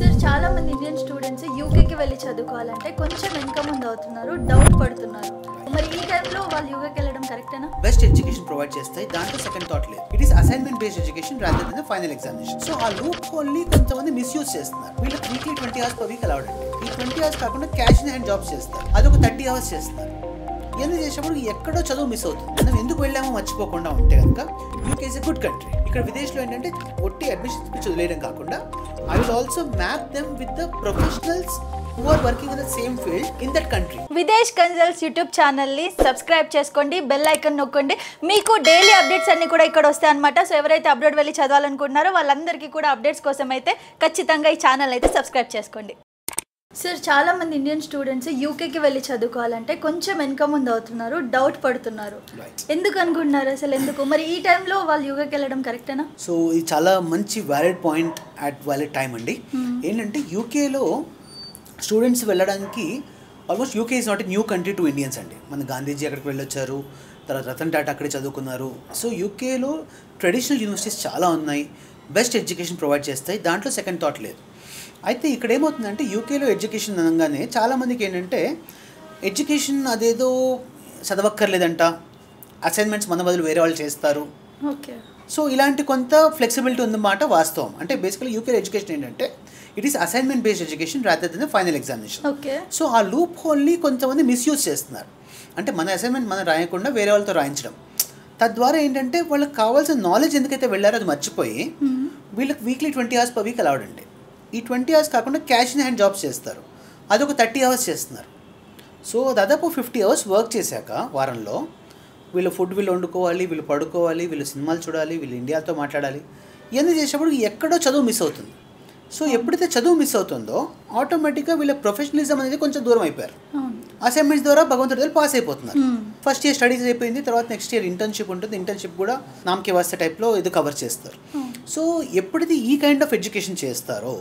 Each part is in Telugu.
సార్ చాలా మంది ఇండియన్ స్టూడెంట్స్ యూకేకి వెళ్ళి చదువుకోవాలంటే కొంచెం వెనక ముందు అవుతున్నారు, డౌట్ పడుతున్నారు. మరి ఈ టైంలో వాళ్ళు యూకేకి వెళ్ళడం కరెక్టేనా? బెస్ట్ ఎడ్యుకేషన్ ప్రొవైడ్ చేస్తాయి, దాంట్లో సెకండ్ థాట్ లేదు. It is assignment based education rather than final examination. So ఆ లూప్ హోల్ ని కొంతమంది మిస్యూజ్ చేస్తున్నారు. వీళ్ళకి weekly 20 hours per week allowed అండి. ఈ 20 hours కాకుండా క్యాష్ ఇన్ హ్యాండ్ జాబ్స్ చేస్తారు, అదొక 30 hours చేస్తారు. ఇవన్నీ చేసినప్పుడు ఎక్కడో చదువు మిస్ అవుతుంది. మనం ఎందుకు వెళ్ళామో మర్చిపోకుండా ఉంటే కనుక UK is a good country. ఇక్కడ విదేశ్లో ఏంటంటే ఒట్టి అడ్మిషన్ చదివేయడం కాకుండా I will also map them with the professionals who are working in the same field in that country. Videsh consults YouTube ఛానల్ని సబ్స్క్రైబ్ చేసుకోండి, బెల్ ఐకాన్ నొక్కండి. మీకు డైలీ అప్డేట్స్ అన్ని కూడా ఇక్కడ వస్తాయి అనమాట. సో ఎవరైతే అప్డేట్ వెళ్ళి చదవాలనుకుంటున్నారో వాళ్ళందరికీ కూడా అప్డేట్స్ కోసం అయితే ఖచ్చితంగా ఈ ఛానల్ అయితే సబ్స్క్రైబ్ చేసుకోండి. సార్ చాలా మంది ఇండియన్ స్టూడెంట్స్ యూకేకి వెళ్ళి చదువుకోవాలంటే కొంచెం వెనక ముందు అవుతున్నారు, డౌట్ పడుతున్నారు. ఎందుకు అనుకుంటున్నారు అసలు? ఎందుకు మరి ఈ టైంలో వాళ్ళు యూకేకి వెళ్ళడం కరెక్టేనా? సో ఇది చాలా మంచి valid point at valid time అండి. ఏంటంటే యూకేలో స్టూడెంట్స్ వెళ్ళడానికి almost UK is not a new country to Indians అండి. మన గాంధీజీ అక్కడికి వెళ్ళొచ్చారు, తర్వాత రతన్ టాటా అక్కడే చదువుకున్నారు. సో యూకేలో ట్రెడిషనల్ యూనివర్సిటీస్ చాలా ఉన్నాయి, బెస్ట్ ఎడ్యుకేషన్ ప్రొవైడ్ చేస్తాయి, దాంట్లో సెకండ్ థాట్ లేదు. అయితే ఇక్కడ ఏమవుతుందంటే యూకేలో ఎడ్యుకేషన్ అనగానే చాలామందికి ఏంటంటే ఎడ్యుకేషన్ అదేదో చదవక్కర్లేదంట, అసైన్మెంట్స్ మన బదులు వేరే వాళ్ళు చేస్తారు. ఓకే. సో ఇలాంటి కొంత ఫ్లెక్సిబిలిటీ ఉందన్నమాట వాస్తవం. అంటే బేసికలీ యూకే ఎడ్యుకేషన్ ఏంటంటే it is assignment based education rather than final examination. Okay. So ఆ లూప్ హోల్ని కొంతమంది మిస్యూజ్ చేస్తున్నారు. అంటే మన అసైన్మెంట్ మనం రాయకుండా వేరే వాళ్ళతో రాయించడం, తద్వారా ఏంటంటే వాళ్ళకి కావాల్సిన నాలెడ్జ్ ఎందుకైతే వెళ్ళారో అది మర్చిపోయి వీళ్ళకి weekly 20 hours per week allowed అండి. ఈ 20 hours కాకుండా క్యాష్ ఇన్ హ్యాండ్ జాబ్స్ చేస్తారు, అదొక 30 hours చేస్తున్నారు. సో దాదాపు 50 hours వర్క్ చేశాక వారంలో వీళ్ళు ఫుడ్ వీళ్ళు వండుకోవాలి, వీళ్ళు పడుకోవాలి, వీళ్ళు సినిమాలు చూడాలి, వీళ్ళు ఇండియాతో మాట్లాడాలి. ఇవన్నీ చేసేటప్పుడు ఎక్కడో చదువు మిస్ అవుతుంది. సో ఎప్పుడైతే చదువు మిస్ అవుతుందో ఆటోమేటిక్గా వీళ్ళ ప్రొఫెషనలిజం అనేది కొంచెం దూరం అయిపోయారు. అసైన్మెంట్స్ ద్వారా భగవంతుడి పాస్ అయిపోతున్నారు. ఫస్ట్ ఇయర్ స్టడీస్ అయిపోయింది, తర్వాత నెక్స్ట్ ఇయర్ ఇంటర్న్షిప్ ఉంటుంది. ఇంటర్న్షిప్ కూడా నామకే వాస్తే టైప్లో ఇది కవర్ చేస్తారు. సో ఎప్పుడైతే ఈ కైండ్ ఆఫ్ ఎడ్యుకేషన్ చేస్తారో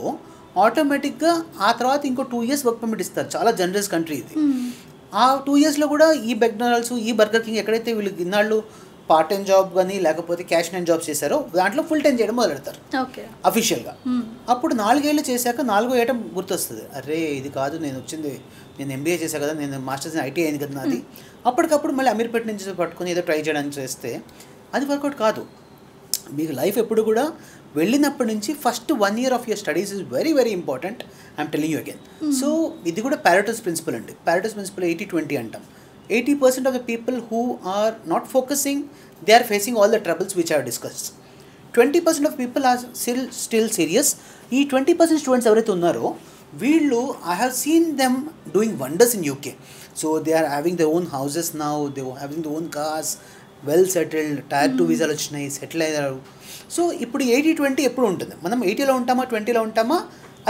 ఆటోమేటిక్గా ఆ తర్వాత ఇంకో 2 years వర్క్ పర్మిట్ ఇస్తారు. చాలా జనరస్ కంట్రీ ఇది. ఆ 2 yearsలో కూడా ఈ మెక్డొనాల్డ్స్, ఈ బర్గర్ కింగ్ ఎక్కడైతే వీళ్ళు ఇన్నాళ్ళు పార్ట్ టైం జాబ్ కానీ లేకపోతే క్యాష్ హ్యాండ్ జాబ్స్ చేశారో దాంట్లో ఫుల్ టైం చేయడం మొదలెడతారు అఫీషియల్గా. అప్పుడు 4 ఏళ్ళు చేశాక 4వ ఏటం గుర్తొస్తుంది, అరే ఇది కాదు నేను వచ్చింది, నేను ఎంబీఏ చేశాను కదా, నేను మాస్టర్స్ ఐటీ అయింది కదా నాది. అప్పటికప్పుడు మళ్ళీ అమీర్పేట నుంచి పట్టుకొని ఏదో ట్రై చేయడానికి చేస్తే అది వర్కౌట్ కాదు. మీకు లైఫ్ ఎప్పుడు కూడా వెళ్ళినప్పటి నుంచి first 1 year of your studies is very very important. I'm telling you again. So ఇది కూడా పారెటోస్ ప్రిన్సిపల్ అండి. పారెటోస్ ప్రిన్సిపల్ 80-20 అంటాం. 80% of the people who are not focusing, they are facing all the troubles which I have discussed. 20% of people are still serious. ఈ 20% స్టూడెంట్స్ ఎవరైతే ఉన్నారో వీళ్ళు I have seen them doing wonders in UK. So they are having their own houses now, they are having their own cars, well settled, tier 2 వీసాలు వచ్చినాయి, సెటిల్ అయ్యారు. సో ఇప్పుడు 80-20 ఎప్పుడు ఉంటుంది? మనం 80లో ఉంటామా 20లో ఉంటామా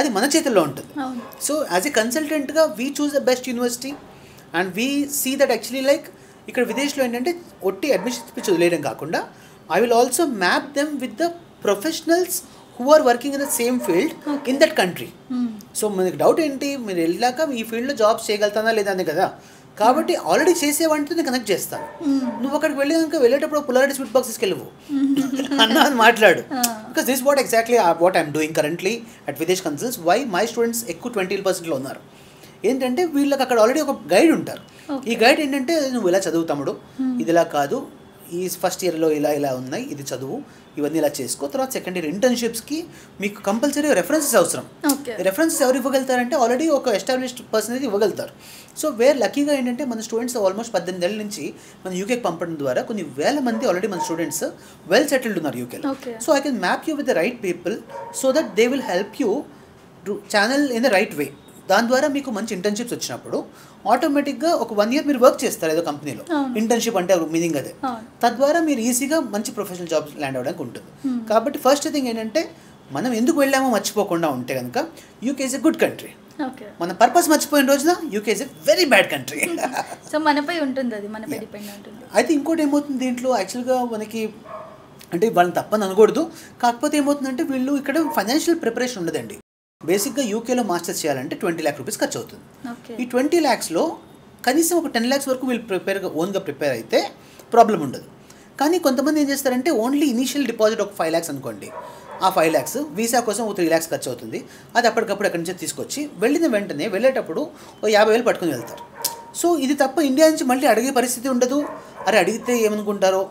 అది మన చేతుల్లో ఉంటుంది. సో యాజ్ ఎ కన్సల్టెంట్గా we choose the best university and we see that actually like ఇక్కడ విదేశ్లో ఏంటంటే ఒట్టి అడ్మిషన్ చదివేయడం కాకుండా I will also map them with the professionals who are working in the same field in that country. So మనకి డౌట్ ఏంటి, మీరు వెళ్ళాక ఈ ఫీల్డ్లో జాబ్స్ చేయగలుగుతానా లేదా అని కదా. కాబట్టి ఆల్రెడీ చేసేవంటే నేను కనెక్ట్ చేస్తాను. నువ్వు అక్కడికి వెళ్ళాక వెళ్ళేటప్పుడు పుల్లారెడ్డి స్వీట్ బాక్స్ తీసుకెళ్ళవు అన్న అని మాట్లాడు. Because this what exactly what I'm doing currently at Videsh consults. Why my students ఎక్కువ 20%లో ఉన్నారు ఏంటంటే వీళ్ళకి అక్కడ ఆల్రెడీ ఒక గైడ్ ఉంటారు. ఈ గైడ్ ఏంటంటే నువ్వు ఇలా చదువుతాముడు, ఇది ఇలా కాదు, ఈ ఫస్ట్ ఇయర్లో ఇలా ఉన్నాయి, ఇది చదువు, ఇవన్నీ ఇలా చేసుకో. తర్వాత సెకండ్ ఇయర్ ఇంటర్న్షిప్స్కి మీకు కంపల్సరీ రెఫరెన్సెస్ అవసరం. రెఫరెన్సెస్ ఎవరు ఇవ్వగలుగుతారంటే ఆల్రెడీ ఒక ఎస్టాబ్లిష్డ్ పర్సన్ అయితే ఇవ్వగలుగుతారు. సో వేర్ లక్కీగా ఏంటంటే మన స్టూడెంట్స్ ఆల్మోస్ట్ 18 ఏళ్ళ నుంచి మన యూకేకి పంపడం ద్వారా కొన్ని వేల మంది ఆల్రెడీ మన స్టూడెంట్స్ వెల్ సెటిల్డ్ ఉన్నారు యూకేలో. So I can map you with the right people so that they will help you to channel in the right way. దాని ద్వారా మీకు మంచి ఇంటర్న్షిప్స్ వచ్చినప్పుడు ఆటోమేటిక్గా ఒక 1 year మీరు వర్క్ చేస్తారు ఏదో కంపెనీలో. ఇంటర్న్షిప్ అంటే మీనింగ్ అదే. తద్వారా మీరు ఈజీగా మంచి ప్రొఫెషనల్ జాబ్స్ ల్యాండ్ అవ్వడానికి ఉంటుంది. కాబట్టి ఫస్ట్ థింగ్ ఏంటంటే మనం ఎందుకు వెళ్ళామో మర్చిపోకుండా ఉంటే కనుక UK is a good country. మన పర్పస్ మర్చిపోయిన రోజున UK is a very bad country. So మనపై ఉంటుంది, అది మనపై డిపెండ్ ఉంటుంది. అయితే ఇంకోటి ఏమవుతుంది దీంట్లో యాక్చువల్గా మనకి అంటే వాళ్ళని తప్పని అనకూడదు, కాకపోతే ఏమవుతుందంటే వీళ్ళు ఇక్కడ ఫైనాన్షియల్ ప్రిపరేషన్ ఉండదండి. బేసిక్గా యూకేలో మాస్టర్స్ చేయాలంటే 20 lakh rupees ఖర్చు అవుతుంది. ఈ 20 lakhsలో కనీసం ఒక 10 lakhs వరకు వీళ్ళు ఓన్గా ప్రిపేర్ అయితే ప్రాబ్లం ఉండదు. కానీ కొంతమంది ఏం చేస్తారంటే ఓన్లీ ఇనీషియల్ డిపాజిట్ ఒక 5 lakhs అనుకోండి, ఆ 5 lakhs వీసా కోసం 3 lakhs ఖర్చు అవుతుంది. అది అప్పటికప్పుడు ఎక్కడి నుంచి తీసుకొచ్చి వెళ్ళిన వెంటనే వెళ్ళేటప్పుడు 50,000 పట్టుకుని వెళ్తారు. సో ఇది తప్ప ఇండియా నుంచి మళ్ళీ అడిగే పరిస్థితి ఉండదు. అరే అడిగితే ఏమనుకుంటారో,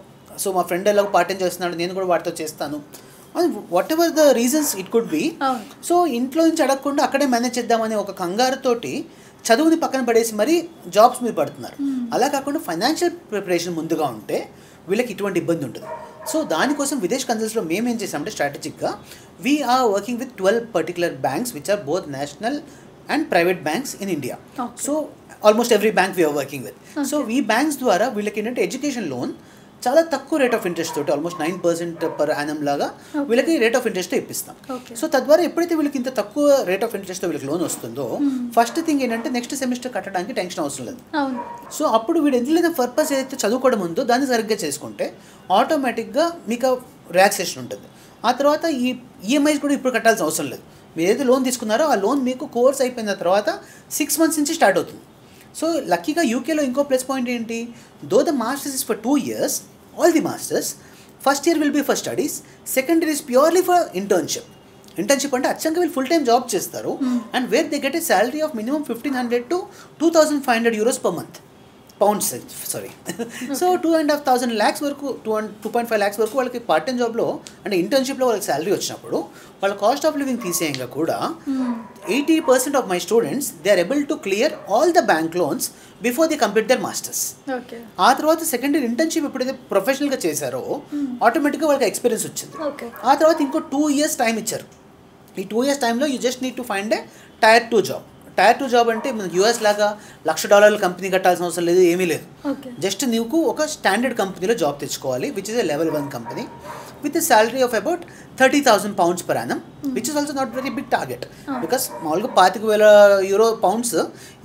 సో మా ఫ్రెండ్ ఎలాగో పార్ట్ టైం చేస్తున్నాడు, నేను కూడా వాటితో చేస్తాను, what ever the reasons it could be. So ఇంట్లో నుంచి అడగకుండా అక్కడే మేనేజ్ చేద్దామని ఒక కంగారుతోటి చదువుని పక్కన పడేసి మరీ జాబ్స్ మీద పడుతున్నారు. అలా కాకుండా ఫైనాన్షియల్ ప్రిపరేషన్ ముందుగా ఉంటే వీళ్ళకి ఇటువంటి ఇబ్బంది ఉంటుంది. సో దానికోసం విదేశ్ కన్సల్ట్స్లో మేము ఏం చేసామంటే స్ట్రాటజిక్గా we are working with 12 particular banks which are both national and private banks in India. So almost every bank we are working with. So ఈ బ్యాంక్స్ ద్వారా వీళ్ళకి ఏంటంటే ఎడ్యుకేషన్ లోన్ చాలా తక్కువ రేట్ ఆఫ్ ఇంట్రెస్ట్ తోటి ఆల్మోస్ట్ 9% పర్ యానం లాగా వీళ్ళకి రేట్ ఆఫ్ ఇంట్రెస్ట్ ఇప్పిస్తాం. సో తద్వారా ఎప్పుడైతే వీళ్ళకి ఇంత తక్కువ రేట్ ఆఫ్ ఇంట్రెస్ట్ వీళ్ళకి లోన్ వస్తుందో ఫస్ట్ థింగ్ ఏంటంటే నెక్స్ట్ సెమిస్టర్ కట్టడానికి టెన్షన్ అవసరం లేదు. సో అప్పుడు వీడు ఎందులో పర్పస్ ఏదైతే చదువుకోవడం ఉందో దాన్ని సరిగ్గా చేసుకుంటే ఆటోమేటిక్గా మీకు రిలాక్సేషన్ ఉంటుంది. ఆ తర్వాత ఈ ఈఎంఐస్ కూడా ఇప్పుడు కట్టాల్సిన అవసరం లేదు. మీరు ఏదైతే లోన్ తీసుకున్నారో ఆ లోన్ మీకు కోర్స్ అయిపోయిన తర్వాత 6 months నుంచి స్టార్ట్ అవుతుంది. సో లక్కీగా యూకేలో ఇంకో ప్లస్ పాయింట్ ఏంటి, though the masters is for 2 years, all the masters, first year will be for studies, second year is purely for internship. Internship అంటే అచ్చంగా వీళ్ళు ఫుల్ టైం జాబ్ చేస్తారు and where they get a salary of minimum 1,500 to 2,500 euros per month. Pounds sorry. So 2,500 lakhs వరకు 2.5 lakhs వరకు వాళ్ళకి పార్ట్ టైం జాబ్లో అంటే ఇంటర్న్షిప్లో వాళ్ళకి శాలరీ వచ్చినప్పుడు వాళ్ళ కాస్ట్ ఆఫ్ లివింగ్ తీసేయంగా కూడా 80% of my students they are able to clear all the bank loans before they complete their masters. ఆ తర్వాత సెకండ్ ఇయర్ ఇంటర్న్షిప్ ఎప్పుడైతే ప్రొఫెషనల్గా చేశారో ఆటోమేటిక్గా వాళ్ళకి ఎక్స్పీరియన్స్ వచ్చింది. ఆ తర్వాత ఇంకో 2 years టైం ఇచ్చారు. ఈ 2 years టైంలో you just need to find a Tier 2 job. Tier 2 job అంటే మన యూఎస్ లాగా $1,00,000 కంపెనీ కట్టాల్సిన అవసరం లేదు, ఏమీ లేదు. జస్ట్ నీకు ఒక స్టాండర్డ్ కంపెనీలో జాబ్ తెచ్చుకోవాలి విచ్ ఇస్ ఎ level 1 కంపెనీ with a salary of about 30,000 pounds per annum, which is also not very big target. Because మామూలుగా 25,000 euro pounds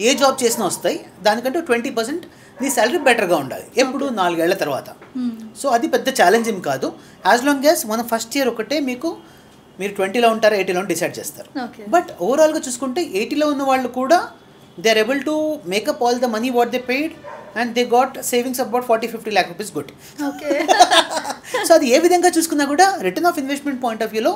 ఏ జాబ్ చేసినా వస్తాయి. దానికంటే 20% నీ శాలరీ బెటర్గా ఉండాలి ఎప్పుడు 4 ఏళ్ల తర్వాత. సో అది పెద్ద ఛాలెంజ్ ఏం కాదు. యాజ్ లాంగ్ యాజ్ మన ఫస్ట్ ఇయర్ ఒకటే మీకు మీరు 20లో ఉంటారా 80లో డిసైడ్ చేస్తారు. బట్ ఓవరాల్గా చూసుకుంటే 80లో ఉన్న వాళ్ళు కూడా they are able to make up all the money what they paid and they got savings about 40-50 lakh rupees good. So అది ఏ విధంగా చూసుకున్నా కూడా return of investment point of వ్యూలో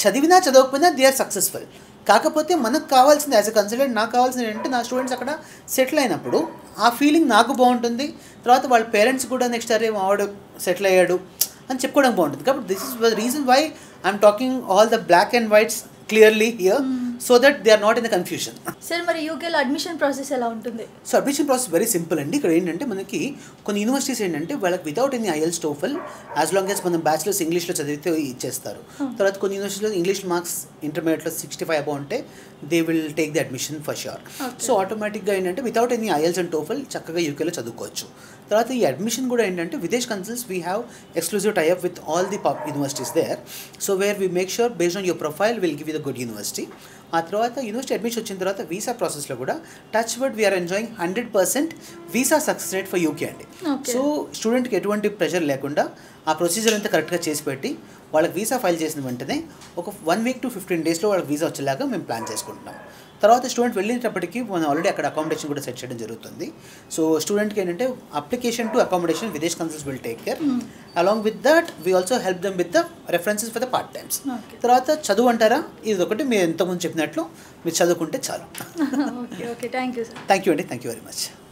చదివినా చదవకపోయినా దే ఆర్ సక్సెస్ఫుల్. కాకపోతే మనకు కావాల్సింది యాజ్ ఎ కన్సల్టెంట్ నాకు కావాల్సింది ఏంటంటే నా స్టూడెంట్స్ అక్కడ సెటిల్ అయినప్పుడు ఆ ఫీలింగ్ నాకు బాగుంటుంది, తర్వాత వాళ్ళ పేరెంట్స్ కూడా నెక్స్ట్ అరే వాడు సెటిల్ అయ్యాడు అని చెప్పుకోవడం బాగుంటుంది. కాబట్టి this is the reason why I'm talking all the black and whites clearly here so that they are not in the confusion. Sir మరి యూకేలో అడ్మిషన్ ప్రాసెస్ ఎలా ఉంటుంది? So admission process very simple అండి. ఇక్కడ ఏంటంటే మనకి కొన్ని యూనివర్సిటీస్ ఏంటంటే వాళ్ళకి without any IELTS TOEFL as long as మనం బ్యాచిలర్స్ ఇంగ్లీష్లో చదివితే ఇచ్చేస్తారు. తర్వాత కొన్ని యూనివర్సిటీలో ఇంగ్లీష్ మార్క్స్ ఇంటర్మీడియట్లో 65 above ఉంటే they will take the admission for sure. So ఆటోమేటిక్గా ఏంటంటే without any IELTS and TOEFL చక్కగా యూకేలో చదువుకోవచ్చు. తర్వాత ఈ అడ్మిషన్ కూడా ఏంటంటే Videsh consults we have exclusive tie up with all the universities there. So where we make sure based on your profile will give you the good university. ఆ తర్వాత యూనివర్సిటీ అడ్మిషన్ వచ్చిన తర్వాత వీసా ప్రాసెస్లో కూడా touch wood we are enjoying 100% visa success rate for UK అండి. సో స్టూడెంట్కి ఎటువంటి ప్రెషర్ లేకుండా ఆ ప్రొసీజర్ అంతా కరెక్ట్గా చేసి పెట్టి వాళ్ళకి వీసా ఫైల్ చేసిన వెంటనే ఒక 1 week to 15 daysలో వాళ్ళకి వీసా వచ్చేలాగా మేము ప్లాన్ చేసుకుంటున్నాం. తర్వాత స్టూడెంట్ వెళ్ళేటప్పటికి మనం ఆల్రెడీ అక్కడ అకామిడేషన్ కూడా సెట్ చేయడం జరుగుతుంది. సో స్టూడెంట్కి ఏంటంటే application to accommodation Videsh consults will take care. Along with that we also help them with the references for the part times. తర్వాత చదువు అంటారా, ఇది ఒకటి మీరు ఎంతమంది చెప్పినట్లు మీరు చదువుకుంటే చాలు. Thank you sir. Thank you అండి, థ్యాంక్ యూ వెరీ మచ్.